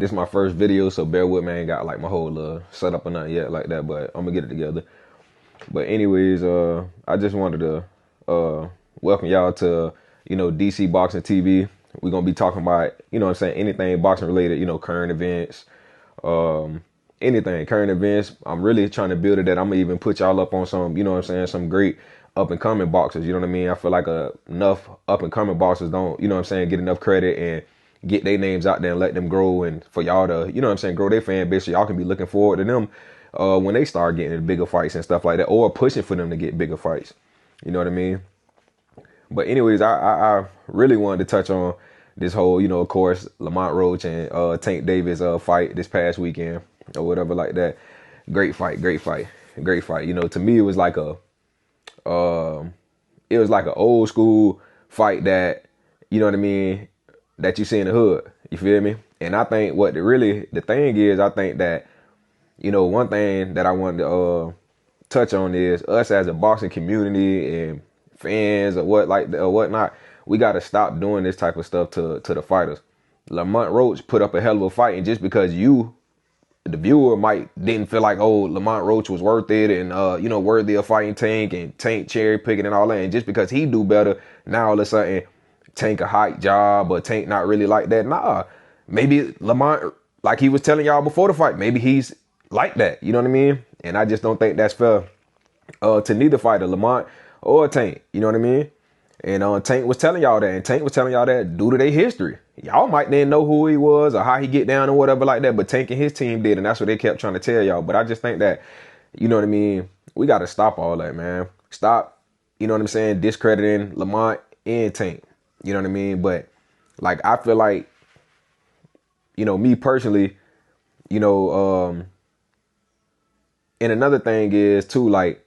This is my first video, so bear with me. I ain't got like my whole setup or nothing yet like that, but I'm gonna get it together. But anyways, I just wanted to welcome y'all to DC Boxing TV. We're gonna be talking about anything boxing related, current events, anything current events. I'm really trying to build it that I'm gonna even put y'all up on some, some great up and coming boxers. You know what I mean? I feel like enough up and coming boxers don't, get enough credit and get their names out there and let them grow, and for y'all to, grow their fan base so y'all can be looking forward to them when they start getting bigger fights and stuff like that, or pushing for them to get bigger fights. You know what I mean? But anyways, I really wanted to touch on this whole, of course, Lamont Roach and Tank Davis fight this past weekend or whatever like that. Great fight, great fight, great fight. To me it was like an old school fight that, you know what I mean, that you see in the hood. You feel me? And I think the thing is, I think that, one thing that I wanted to touch on is us as a boxing community and fans or whatnot. We got to stop doing this type of stuff to the fighters. Lamont Roach put up a hell of a fight, and just because you, the viewer, didn't feel like, oh, Lamont Roach was worth it and worthy of fighting Tank, and Tank cherry picking and all that, and just because he do better, now all of a sudden Tank a hype job or Tank not really like that. Nah, maybe Lamont, like he was telling y'all before the fight, maybe he's like that. You know what I mean? And I just don't think that's fair to neither fighter, Lamont or Tank. You know what I mean? And Tank was telling y'all that, and Tank was telling y'all that due to their history. Y'all might didn't know who he was or how he get down or whatever like that, but Tank and his team did, and that's what they kept trying to tell y'all. But I just think that, you know what I mean, we got to stop all that, man. Stop, you know what I'm saying, discrediting Lamont and Tank. You know what I mean? But like, I feel like, me personally, and another thing is too, like,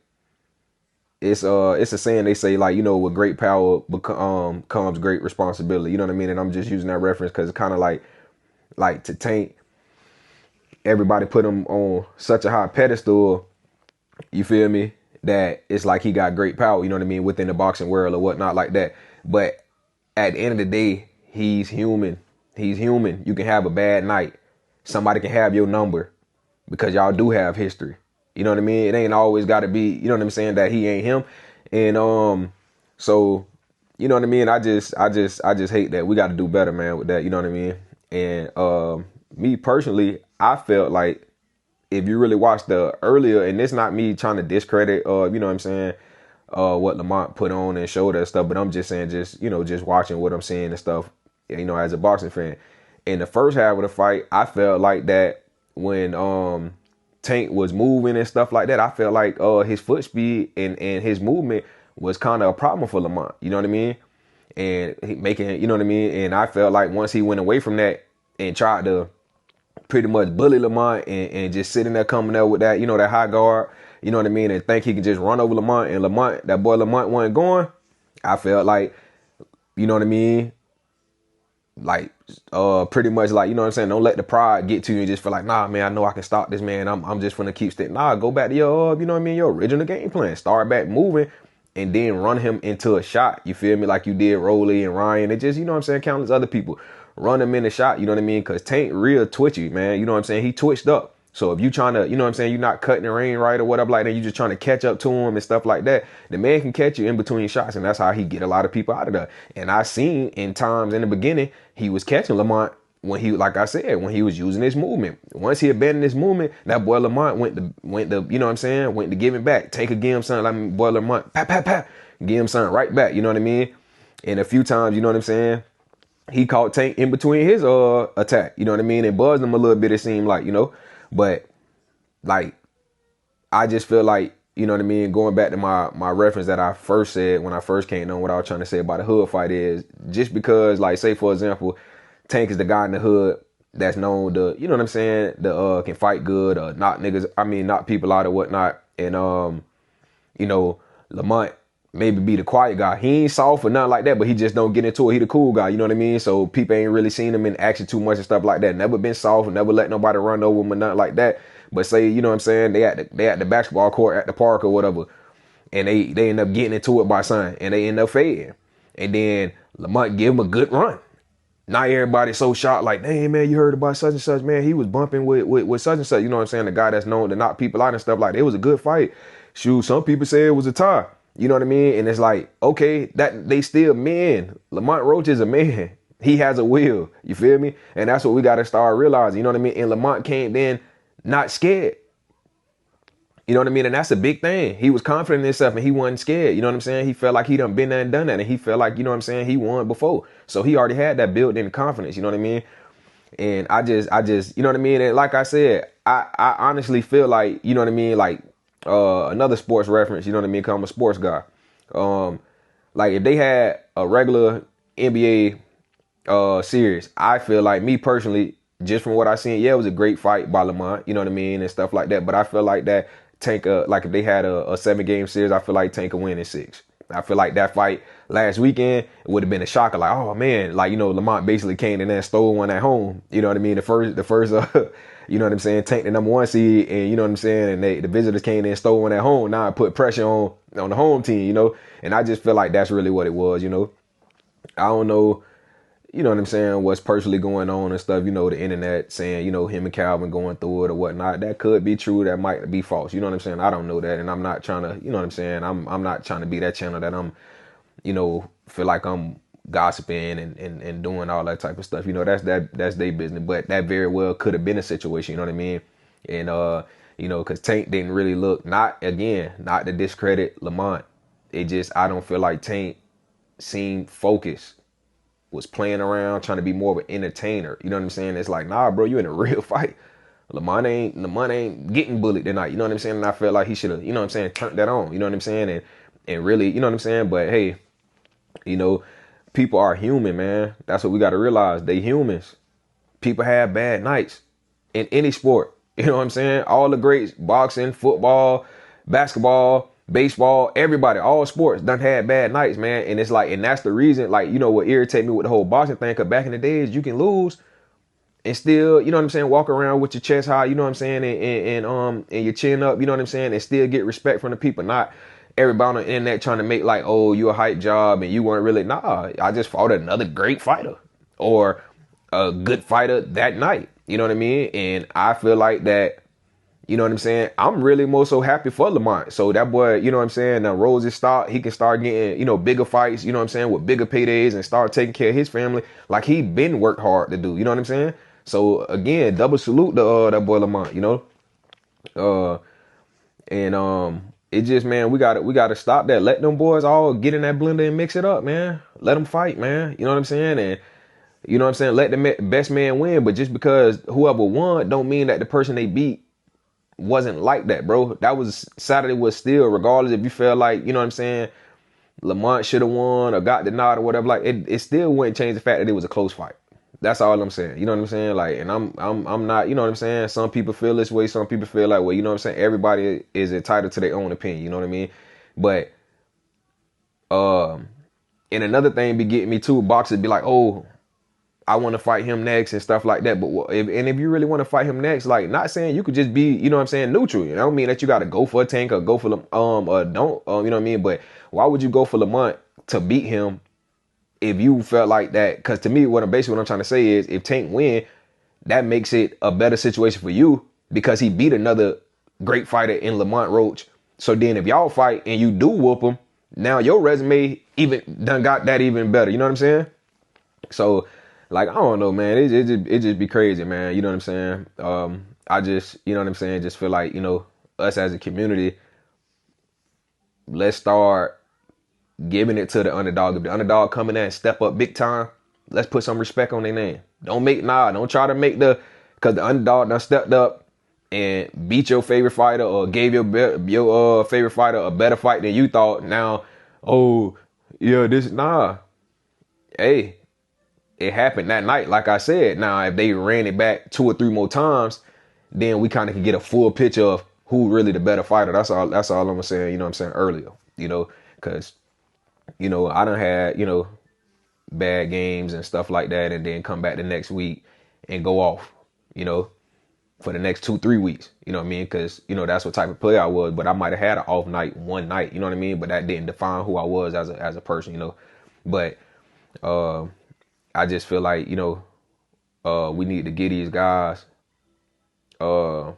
it's a saying they say, like, with great power comes great responsibility. You know what I mean? And I'm just using that reference because it's kind of like to Tank, everybody put him on such a high pedestal, you feel me, that it's like he got great power, you know what I mean, within the boxing world or whatnot like that. But at the end of the day, he's human. He's human. You can have a bad night. Somebody can have your number because y'all do have history. You know what I mean? It ain't always got to be, you know what I'm saying, that he ain't him. And so, you know what I mean? I just hate that. We got to do better, man, with that. You know what I mean? And me personally, I felt like if you really watched the earlier, and it's not me trying to discredit, you know what I'm saying, what Lamont put on and showed us stuff, but I'm just saying, just watching what I'm seeing and stuff, as a boxing fan. In the first half of the fight, I felt like that when Tank was moving and stuff like that, I felt like his foot speed and his movement was kind of a problem for Lamont. You know what I mean? And he making, you know what I mean? And I felt like once he went away from that and tried to pretty much bully Lamont and just sitting there coming up with that, that high guard, you know what I mean, and think he could just run over Lamont, and that boy Lamont wasn't going, I felt like, you know what I mean, like pretty much like, you know what I'm saying, don't let the pride get to you and just feel like, nah, man, I know I can stop this, man. I'm just gonna keep sticking. Nah, go back to your you know what I mean, your original game plan. Start back moving and then run him into a shot. You feel me? Like you did Rolly and Ryan. It just, you know what I'm saying, countless other people. Run him in the shot, you know what I mean? Cause Tank real twitchy, man. You know what I'm saying? He twitched up. So if you trying to, you know what I'm saying, you're not cutting the rain right or whatever like that, you just trying to catch up to him and stuff like that, the man can catch you in between shots, and that's how he get a lot of people out of there. And I seen in times in the beginning, he was catching Lamont when he, like I said, when he was using his movement. Once he abandoned his movement, that boy Lamont went to, you know what I'm saying, went to give him back. Take a give him something, like boy Lamont, pat, pat, pat, give him something right back, you know what I mean? And a few times, you know what I'm saying, he caught Tank in between his attack, you know what I mean, and buzzed him a little bit, it seemed like, but like, I just feel like, you know what I mean, going back to my reference that I first said when I first came on, what I was trying to say about the hood fight is, just because, like, say for example, Tank is the guy in the hood that's known to, you know what I'm saying, the can fight good or knock people out or whatnot, and Lamont maybe be the quiet guy. He ain't soft or nothing like that, but he just don't get into it. He the cool guy, you know what I mean? So people ain't really seen him in action too much and stuff like that. Never been soft, never let nobody run over him or nothing like that. But say, you know what I'm saying, they at the basketball court at the park or whatever, and they end up getting into it by son, and they end up fading. And then Lamont give him a good run. Not everybody so shocked, like, hey man, you heard about such and such, man. He was bumping with such and such. You know what I'm saying? The guy that's known to knock people out and stuff like that. It was a good fight. Shoot, some people say it was a tie. You know what I mean? And it's like, okay, that they still men. Lamont Roach is a man. He has a will. You feel me? And that's what we gotta start realizing. You know what I mean? And Lamont came in not scared. You know what I mean? And that's a big thing. He was confident in himself and he wasn't scared. You know what I'm saying? He felt like he done been there and done that. And he felt like, you know what I'm saying, he won before. So he already had that built in confidence. You know what I mean? And I just, you know what I mean? And like I said, I honestly feel like, you know what I mean? Like, another sports reference, you know what I mean? 'Cause I'm a sports guy. Um, like if they had a regular NBA series, I feel like me personally, just from what I seen, yeah, it was a great fight by Lamont, you know what I mean, and stuff like that. But I feel like that Tank, like if they had a 7 game series, I feel like Tank would win in 6. I feel like that fight last weekend would have been a shocker. Like, oh man, like, you know, Lamont basically came in there and stole one at home. You know what I mean? The first, you know what I'm saying? Tank the #1 seed, and you know what I'm saying? And the visitors came in and stole one at home. Now I put pressure on the home team, you know? And I just feel like that's really what it was, you know? I don't know, you know what I'm saying, what's personally going on and stuff, you know, the internet saying, you know, him and Calvin going through it or whatnot. That could be true. That might be false. You know what I'm saying? I don't know that. And I'm not trying to, you know what I'm saying? I'm not trying to be that channel that I'm, you know, feel like I'm gossiping and doing all that type of stuff. You know, that's their business. But that very well could have been a situation, you know what I mean? And you know, cause Tank didn't really look, not to discredit Lamont. It just, I don't feel like Tank seemed focused, was playing around, trying to be more of an entertainer. You know what I'm saying? It's like, nah, bro, you in a real fight. Lamont ain't getting bullied tonight. You know what I'm saying? And I felt like he should have, you know what I'm saying, turned that on. You know what I'm saying? And really, you know what I'm saying? But hey, you know, people are human, man. That's what we got to realize. They humans. People have bad nights in any sport. You know what I'm saying? All the greats, boxing, football, basketball, baseball, everybody, all sports done had bad nights, man. And it's like, and that's the reason, like, you know, what irritate me with the whole boxing thing, because back in the days, you can lose and still, you know what I'm saying, walk around with your chest high, you know what I'm saying, and your chin up, you know what I'm saying, and still get respect from the people. Not everybody on the internet trying to make like, oh, you a hype job and you weren't really. Nah, I just fought another great fighter or a good fighter that night. You know what I mean? And I feel like that, you know what I'm saying, I'm really more so happy for Lamont. So that boy, you know what I'm saying, now he can start getting, you know, bigger fights, you know what I'm saying, with bigger paydays and start taking care of his family like he been worked hard to do. You know what I'm saying? So again, double salute to that boy Lamont, you know. Uh and it just, man, we gotta stop that. Let them boys all get in that blender and mix it up, man. Let them fight, man. You know what I'm saying? And you know what I'm saying? Let the best man win. But just because whoever won don't mean that the person they beat wasn't like that, bro. That was, Saturday was still, regardless if you felt like, you know what I'm saying, Lamont should have won or got the nod or whatever, like it still wouldn't change the fact that it was a close fight. That's all I'm saying. You know what I'm saying? Like, and I'm not, you know what I'm saying? Some people feel this way, some people feel like, well, you know what I'm saying? Everybody is entitled to their own opinion, you know what I mean? But and another thing be getting me too, boxers be like, oh, I want to fight him next and stuff like that. But if you really want to fight him next, like, not saying you could just be, you know what I'm saying, neutral. I don't mean that you got to go for a Tank or go for or don't, you know what I mean? But why would you go for Lamont to beat him if you felt like that? Because to me, what I'm trying to say is, if Tank win, that makes it a better situation for you because he beat another great fighter in Lamont Roach. So then if y'all fight and you do whoop him, now your resume even done got that even better. You know what I'm saying? So, like, I don't know, man. It just be crazy, man. You know what I'm saying? I just, you know what I'm saying, just feel like, you know, us as a community, let's start giving it to the underdog. If the underdog coming in and step up big time, let's put some respect on their name. Don't try to make because the underdog done stepped up and beat your favorite fighter or gave your favorite fighter a better fight than you thought. Now, oh, yeah, hey, it happened that night, like I said. Now, if they ran it back 2 or 3 more times, then we kind of can get a full picture of who really the better fighter. That's all I'm saying, you know what I'm saying, earlier, you know, because, you know, I done had, you know, bad games and stuff like that, and then come back the next week and go off, you know, for the next 2-3 weeks, you know what I mean? Because, you know, that's what type of player I was, but I might have had an off night one night, you know what I mean? But that didn't define who I was as a person, you know. But I just feel like, we need to give these guys uh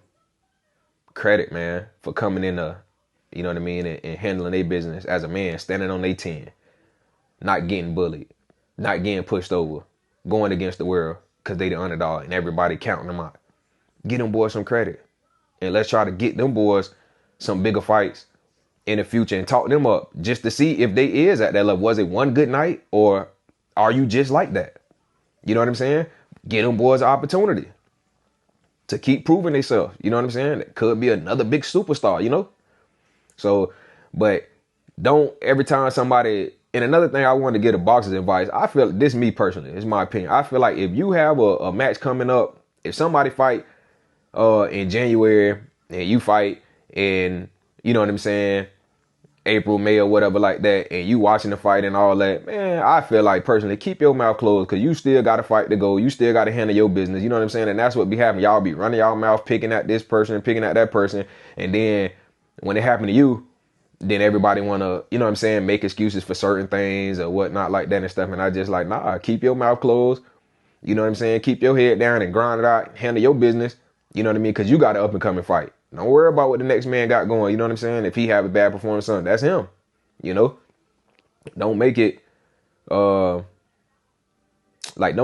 credit, man, for coming in you know what I mean, and handling their business as a man, standing on their 10, not getting bullied, not getting pushed over, going against the world because they the underdog and everybody counting them out. Get them boys some credit. And let's try to get them boys some bigger fights in the future and talk them up just to see if they is at that level. Was it one good night or are you just like that? You know what I'm saying? Get them boys an opportunity to keep proving themselves. You know what I'm saying? It could be another big superstar, So, but don't every time somebody, and another thing I want to get a boxer's advice, I feel, this is me personally, it's my opinion. I feel like if you have a match coming up, if somebody fight in January and you fight in, you know what I'm saying, April, May, or whatever like that, and you watching the fight and all that, man, I feel like personally, keep your mouth closed because you still got a fight to go. You still got to handle your business. You know what I'm saying? And that's what be happening. Y'all be running y'all mouth, picking at this person, picking at that person. And then when it happened to you, then everybody want to, you know what I'm saying, make excuses for certain things or whatnot like that and stuff. And I just like, nah, keep your mouth closed. You know what I'm saying? Keep your head down and grind it out. Handle your business. You know what I mean? Because you got an up and coming fight. Don't worry about what the next man got going. You know what I'm saying? If he have a bad performance, son, that's him. Don't make it, don't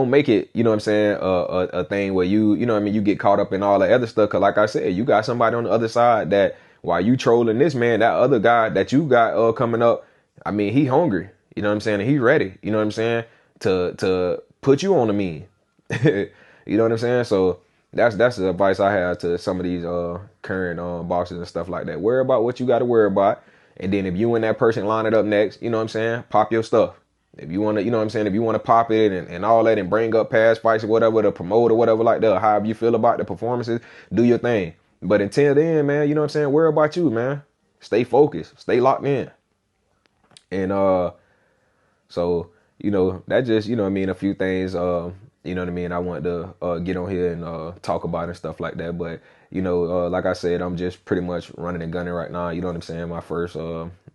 make it, you know what I'm saying, a thing where you know what I mean, you get caught up in all the other stuff. Cause like I said, you got somebody on the other side that while you trolling this man, that other guy that you got coming up, I mean, he hungry. You know what I'm saying? And he ready. You know what I'm saying? To put you on the mean. You know what I'm saying? So that's the advice I have to some of these current boxers and stuff like that. Worry about what you got to worry about. And then if you and that person line it up next, you know what I'm saying? Pop your stuff. If you want to, you know what I'm saying? If you want to pop it and all that and bring up past fights or whatever, to promote or whatever like that, however you feel about the performances, do your thing. But until then, man, you know what I'm saying? Worry about you, man. Stay focused. Stay locked in. And so, that just, you know what I mean, a few things, you know what I mean, I want to get on here and talk about and stuff like that. But, like I said, I'm just pretty much running and gunning right now. You know what I'm saying? My first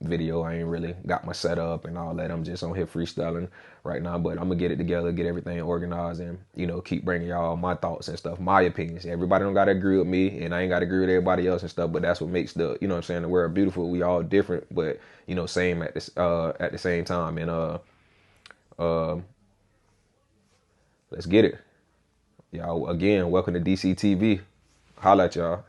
video, I ain't really got my setup and all that. I'm just on here freestyling right now. But I'm going to get it together, get everything organized and, keep bringing y'all my thoughts and stuff, my opinions. Everybody don't got to agree with me and I ain't got to agree with everybody else and stuff. But that's what makes the, you know what I'm saying, the world beautiful. We all different, but, same at the same time. And, let's get it. Y'all, again, welcome to DCTV. Holla at y'all.